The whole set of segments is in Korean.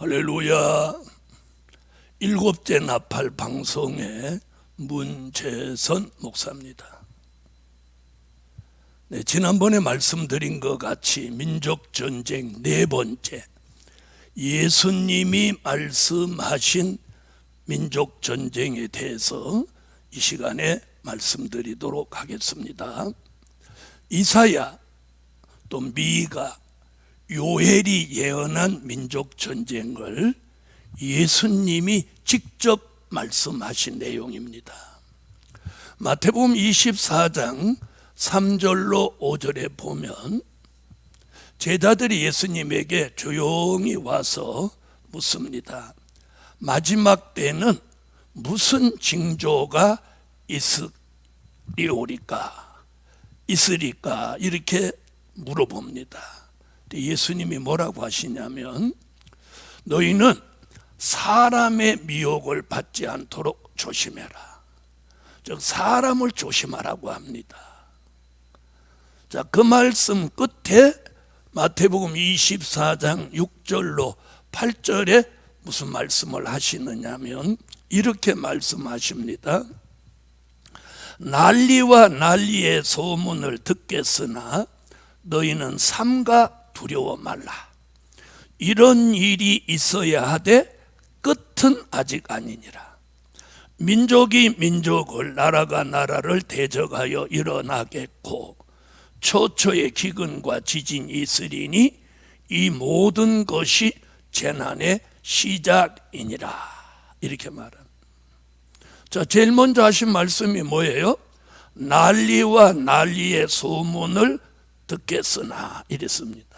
할렐루야. 일곱째 나팔 방송의 문재선 목사입니다. 지난번에 말씀드린 것 같이 민족전쟁 네 번째, 예수님이 말씀하신 민족전쟁에 대해서 이 시간에 말씀드리도록 하겠습니다. 이사야 또 미가, 요엘이 예언한 민족전쟁을 예수님이 직접 말씀하신 내용입니다. 마태복음 24장 3절로 5절에 보면 제자들이 예수님에게 조용히 와서 묻습니다. 마지막 때는 무슨 징조가 있으리까 이렇게 물어봅니다. 예수님이 뭐라고 하시냐면, 너희는 사람의 미혹을 받지 않도록 조심해라. 즉 사람을 조심하라고 합니다. 자, 그 말씀 끝에 마태복음 24장 6절로 8절에 무슨 말씀을 하시느냐면 이렇게 말씀하십니다. 난리와 난리의 소문을 듣겠으나 너희는 삼가 두려워 말라. 이런 일이 있어야 하되 끝은 아직 아니니라. 민족이 민족을, 나라가 나라를 대적하여 일어나겠고 초초의 기근과 지진이 있으리니 이 모든 것이 재난의 시작이니라. 이렇게 말합니다. 자, 제일 먼저 하신 말씀이 뭐예요? 난리와 난리의 소문을 듣겠으나 이랬습니다.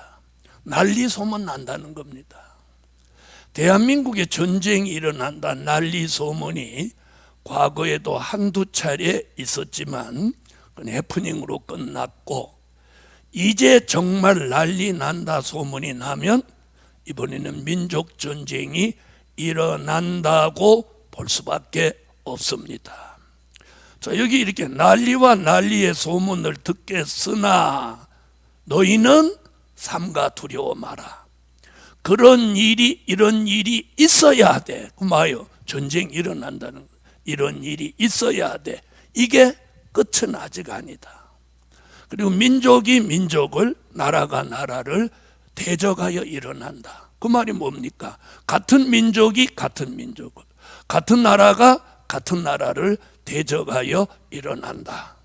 난리 소문 난다는 겁니다. 대한민국에 전쟁이 일어난다 난리 소문이 과거에도 한두 차례 있었지만 그건 해프닝으로 끝났고, 이제 정말 난리 난다 소문이 나면 이번에는 민족전쟁이 일어난다고 볼 수밖에 없습니다. 자, 여기 이렇게 난리와 난리의 소문을 듣겠으나 너희는 삼가 두려워 마라. 이런 일이 있어야 돼. 그말이요, 전쟁이 일어난다는 거. 이런 일이 있어야 돼. 이게 끝은 아직 아니다. 그리고 민족이 민족을, 나라가 나라를 대적하여 일어난다. 그 말이 뭡니까? 같은 민족이 같은 민족을, 같은 나라가 같은 나라를 대적하여 일어난다.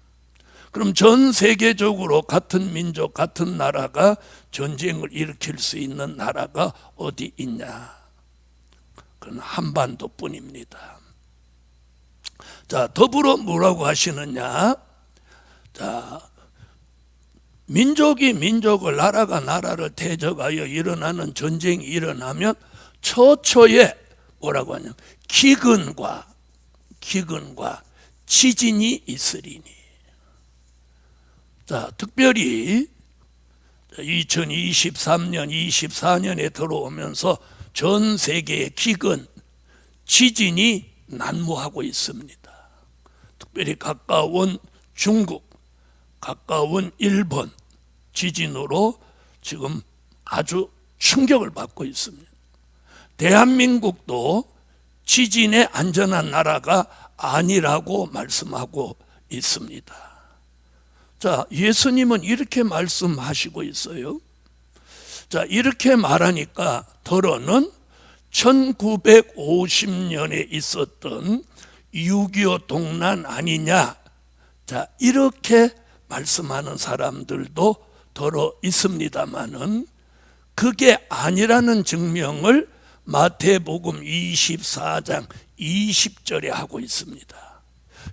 그럼 전 세계적으로 같은 민족, 같은 나라가 전쟁을 일으킬 수 있는 나라가 어디 있냐? 그건 한반도뿐입니다. 자, 더불어 뭐라고 하시느냐? 자, 민족이 민족을, 나라가 나라를 대적하여 일어나는 전쟁이 일어나면 초초에 뭐라고 하냐? 기근과 지진이 있으리니. 자, 특별히 2023년, 24년에 들어오면서 전 세계의 기근, 지진이 난무하고 있습니다. 특별히 가까운 중국, 가까운 일본 지진으로 지금 아주 충격을 받고 있습니다. 대한민국도 지진에 안전한 나라가 아니라고 말씀하고 있습니다. 자, 예수님은 이렇게 말씀하시고 있어요. 자, 이렇게 말하니까 더러는 1950년에 있었던 6.25 동란 아니냐. 자, 이렇게 말씀하는 사람들도 더러 있습니다만은 그게 아니라는 증명을 마태복음 24장 20절에 하고 있습니다.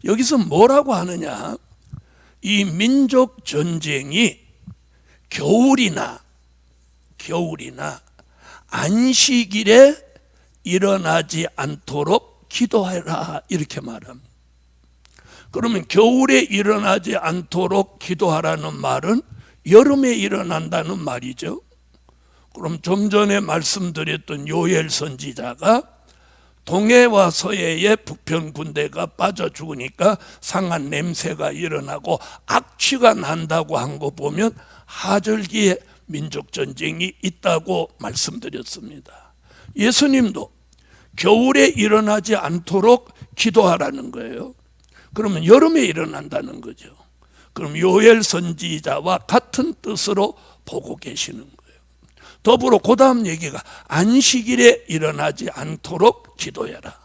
여기서 뭐라고 하느냐? 이 민족 전쟁이 겨울이나 안식일에 일어나지 않도록 기도하라 이렇게 말합니다. 그러면 겨울에 일어나지 않도록 기도하라는 말은 여름에 일어난다는 말이죠. 그럼 좀 전에 말씀드렸던 요엘 선지자가 동해와 서해의 북편 군대가 빠져 죽으니까 상한 냄새가 일어나고 악취가 난다고 한 거 보면 하절기에 민족전쟁이 있다고 말씀드렸습니다. 예수님도 겨울에 일어나지 않도록 기도하라는 거예요. 그러면 여름에 일어난다는 거죠. 그럼 요엘 선지자와 같은 뜻으로 보고 계시는 거예요. 더불어 그 다음 얘기가 안식일에 일어나지 않도록 기도해라.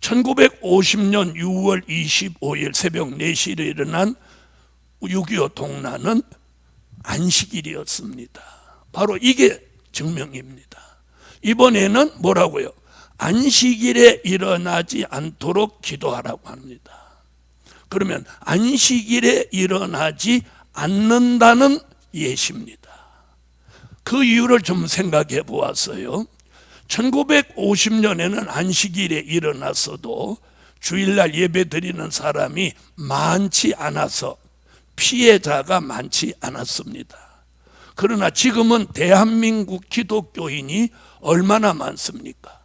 1950년 6월 25일 새벽 4시에 일어난 6.25 동란은 안식일이었습니다. 바로 이게 증명입니다. 이번에는 뭐라고요? 안식일에 일어나지 않도록 기도하라고 합니다. 그러면 안식일에 일어나지 않는다는 예시입니다. 그 이유를 좀 생각해 보았어요. 1950년에는 안식일에 일어났어도 주일날 예배 드리는 사람이 많지 않아서 피해자가 많지 않았습니다. 그러나 지금은 대한민국 기독교인이 얼마나 많습니까?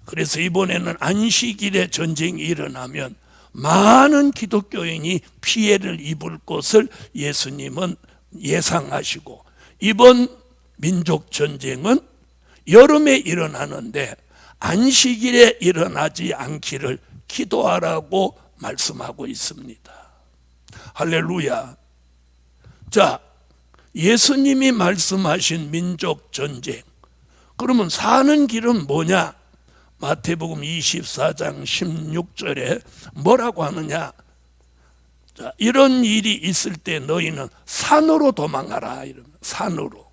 그래서 이번에는 안식일에 전쟁이 일어나면 많은 기독교인이 피해를 입을 것을 예수님은 예상하시고, 이번 민족 전쟁은 여름에 일어나는데 안식일에 일어나지 않기를 기도하라고 말씀하고 있습니다. 할렐루야. 자, 예수님이 말씀하신 민족 전쟁, 그러면 사는 길은 뭐냐? 마태복음 24장 16절에 뭐라고 하느냐? 자, 이런 일이 있을 때 너희는 산으로 도망하라. 이러면 산으로.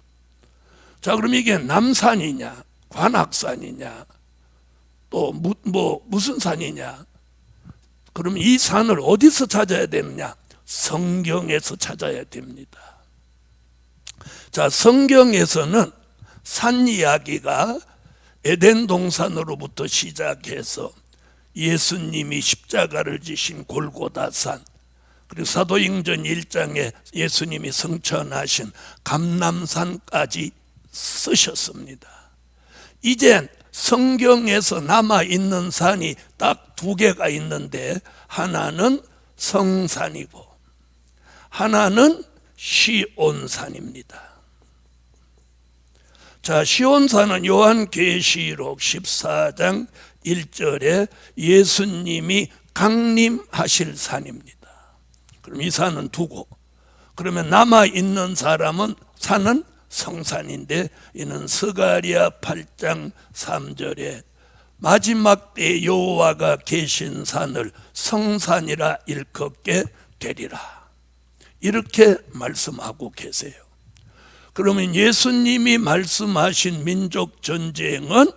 자, 그럼 이게 남산이냐, 관악산이냐, 또 무슨 산이냐? 그럼 이 산을 어디서 찾아야 되느냐? 성경에서 찾아야 됩니다. 자, 성경에서는 산 이야기가 에덴 동산으로부터 시작해서 예수님이 십자가를 지신 골고다산, 그리고 사도행전 1장에 예수님이 성천하신 감람산까지 쓰셨습니다. 이제 성경에서 남아있는 산이 딱 2개가 있는데, 하나는 성산이고 하나는 시온산입니다. 자, 시온산은 요한계시록 14장 1절에 예수님이 강림하실 산입니다. 그럼 이 산은 두고, 그러면 남아있는 산은 성산인데, 이는 스가랴 8장 3절에 마지막 때 여호와가 계신 산을 성산이라 일컫게 되리라, 이렇게 말씀하고 계세요. 그러면 예수님이 말씀하신 민족 전쟁은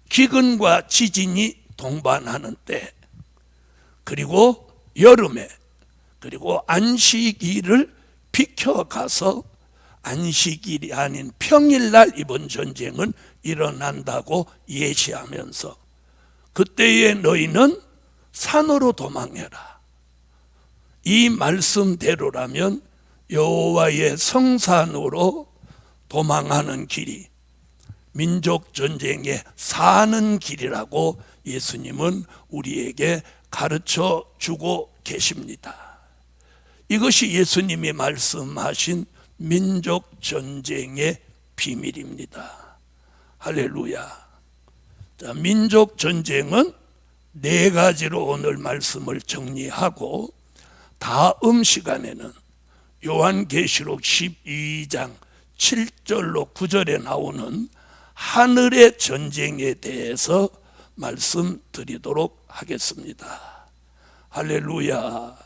기근과 지진이 동반하는 때, 그리고 여름에, 그리고 안식일을 비켜가서 안식일이 아닌 평일날 이번 전쟁은 일어난다고 예시하면서, 그때에 너희는 산으로 도망해라. 이 말씀대로라면 여호와의 성산으로 도망하는 길이 민족 전쟁에 사는 길이라고 예수님은 우리에게 가르쳐 주고 계십니다. 이것이 예수님이 말씀하신 민족 전쟁의 비밀입니다. 할렐루야. 자, 민족 전쟁은 4가지로 오늘 말씀을 정리하고, 다음 시간에는 요한계시록 12장 7절로 9절에 나오는 하늘의 전쟁에 대해서 말씀드리도록 하겠습니다. 할렐루야.